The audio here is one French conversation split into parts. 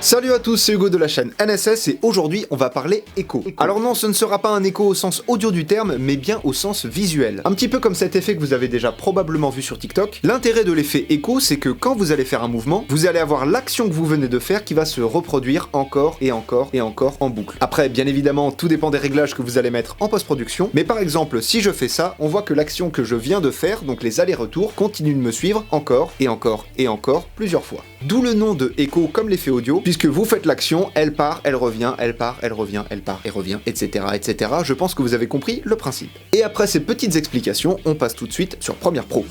Salut à tous, c'est Hugo de la chaîne NSS et aujourd'hui on va parler écho. Alors non, ce ne sera pas un écho au sens audio du terme, mais bien au sens visuel. Un petit peu comme cet effet que vous avez déjà probablement vu sur TikTok. L'intérêt de l'effet écho, c'est que quand vous allez faire un mouvement, vous allez avoir l'action que vous venez de faire qui va se reproduire encore et encore et encore en boucle. Après, bien évidemment, tout dépend des réglages que vous allez mettre en post-production, mais par exemple, si je fais ça, on voit que l'action que je viens de faire, donc les allers-retours, continue de me suivre encore et encore et encore plusieurs fois. D'où le nom de écho comme l'effet audio, puisque vous faites l'action, elle part, elle revient, elle part, elle revient, elle part et revient, etc., etc. Je pense que vous avez compris le principe. Et après ces petites explications, on passe tout de suite sur Premiere Pro.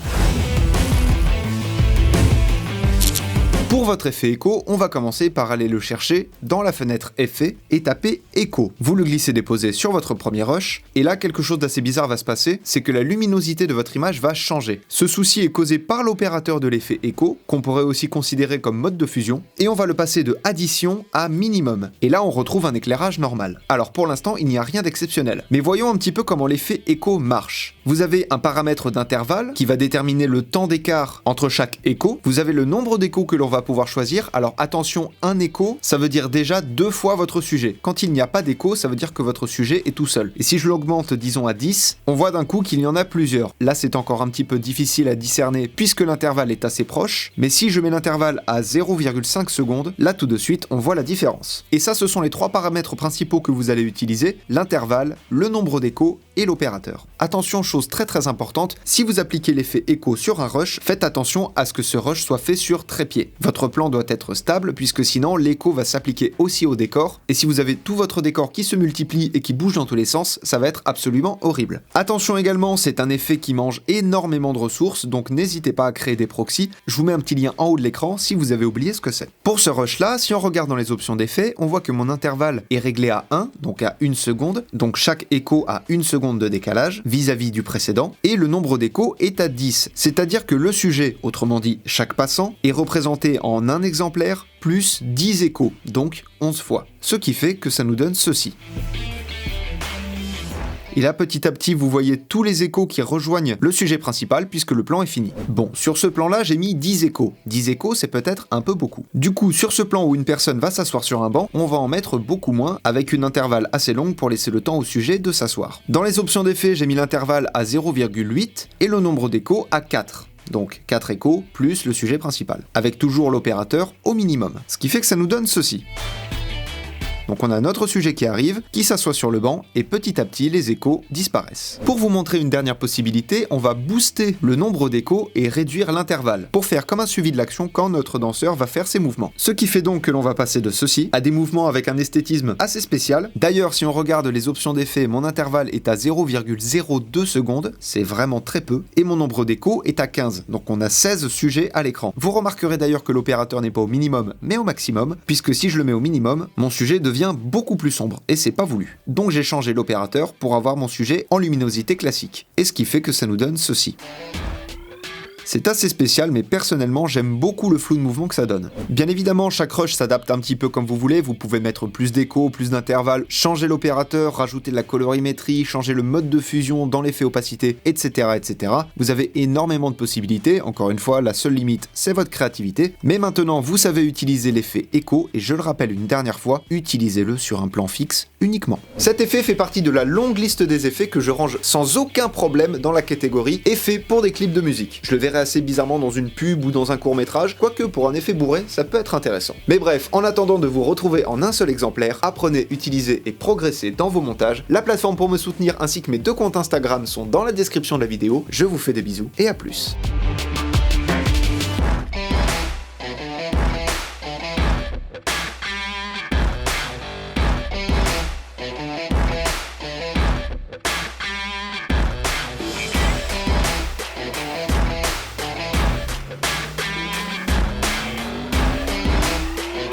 Pour votre effet écho, on va commencer par aller le chercher dans la fenêtre Effet et taper écho. Vous le glissez-déposez sur votre premier rush, et là quelque chose d'assez bizarre va se passer, c'est que la luminosité de votre image va changer. Ce souci est causé par l'opérateur de l'effet écho, qu'on pourrait aussi considérer comme mode de fusion, et on va le passer de addition à minimum. Et là on retrouve un éclairage normal. Alors pour l'instant il n'y a rien d'exceptionnel. Mais voyons un petit peu comment l'effet écho marche. Vous avez un paramètre d'intervalle qui va déterminer le temps d'écart entre chaque écho. Vous avez le nombre d'échos que l'on va pouvoir choisir. Alors attention, un écho, ça veut dire déjà 2 fois votre sujet. Quand il n'y a pas d'écho, ça veut dire que votre sujet est tout seul. Et si je l'augmente, disons à 10, on voit d'un coup qu'il y en a plusieurs. Là, c'est encore un petit peu difficile à discerner puisque l'intervalle est assez proche. Mais si je mets l'intervalle à 0,5 secondes, là tout de suite, on voit la différence. Et ça, ce sont les 3 paramètres principaux que vous allez utiliser, l'intervalle, le nombre d'échos et l'opérateur. Attention, chose très importante, si vous appliquez l'effet écho sur un rush, faites attention à ce que ce rush soit fait sur trépied. Votre plan doit être stable puisque sinon l'écho va s'appliquer aussi au décor, et si vous avez tout votre décor qui se multiplie et qui bouge dans tous les sens, ça va être absolument horrible. Attention également, c'est un effet qui mange énormément de ressources, donc n'hésitez pas à créer des proxys. Je vous mets un petit lien en haut de l'écran si vous avez oublié ce que c'est. Pour ce rush là, si on regarde dans les options d'effet, on voit que mon intervalle est réglé à 1, donc à 1 seconde, donc chaque écho a 1 seconde de décalage vis-à-vis du précédent, et le nombre d'échos est à 10, c'est-à-dire que le sujet, autrement dit chaque passant, est représenté en un exemplaire plus 10 échos, donc 11 fois. Ce qui fait que ça nous donne ceci. Et là, petit à petit, vous voyez tous les échos qui rejoignent le sujet principal puisque le plan est fini. Bon, sur ce plan-là, j'ai mis 10 échos. 10 échos, c'est peut-être un peu beaucoup. Du coup, sur ce plan où une personne va s'asseoir sur un banc, on va en mettre beaucoup moins, avec une intervalle assez longue pour laisser le temps au sujet de s'asseoir. Dans les options d'effet, j'ai mis l'intervalle à 0,8 et le nombre d'échos à 4. Donc 4 échos plus le sujet principal, avec toujours l'opérateur au minimum. Ce qui fait que ça nous donne ceci. Donc on a notre sujet qui arrive, qui s'assoit sur le banc, et petit à petit, les échos disparaissent. Pour vous montrer une dernière possibilité, on va booster le nombre d'échos et réduire l'intervalle, pour faire comme un suivi de l'action quand notre danseur va faire ses mouvements. Ce qui fait donc que l'on va passer de ceci à des mouvements avec un esthétisme assez spécial. D'ailleurs, si on regarde les options d'effet, mon intervalle est à 0,02 secondes, c'est vraiment très peu, et mon nombre d'échos est à 15, donc on a 16 sujets à l'écran. Vous remarquerez d'ailleurs que l'opérateur n'est pas au minimum, mais au maximum, puisque si je le mets au minimum, mon sujet devient beaucoup plus sombre, et c'est pas voulu. Donc j'ai changé l'opérateur pour avoir mon sujet en luminosité classique, et ce qui fait que ça nous donne ceci. C'est assez spécial, mais personnellement, j'aime beaucoup le flou de mouvement que ça donne. Bien évidemment, chaque rush s'adapte un petit peu comme vous voulez, vous pouvez mettre plus d'échos, plus d'intervalles, changer l'opérateur, rajouter de la colorimétrie, changer le mode de fusion dans l'effet opacité, etc., etc. Vous avez énormément de possibilités, encore une fois, la seule limite, c'est votre créativité, mais maintenant, vous savez utiliser l'effet écho, et je le rappelle une dernière fois, utilisez-le sur un plan fixe uniquement. Cet effet fait partie de la longue liste des effets que je range sans aucun problème dans la catégorie effets pour des clips de musique. Je le verrai assez bizarrement dans une pub ou dans un court-métrage, quoique pour un effet bourré, ça peut être intéressant. Mais bref, en attendant de vous retrouver en un seul exemplaire, apprenez, utilisez et progressez dans vos montages. La plateforme pour me soutenir ainsi que mes 2 comptes Instagram sont dans la description de la vidéo. Je vous fais des bisous et à plus.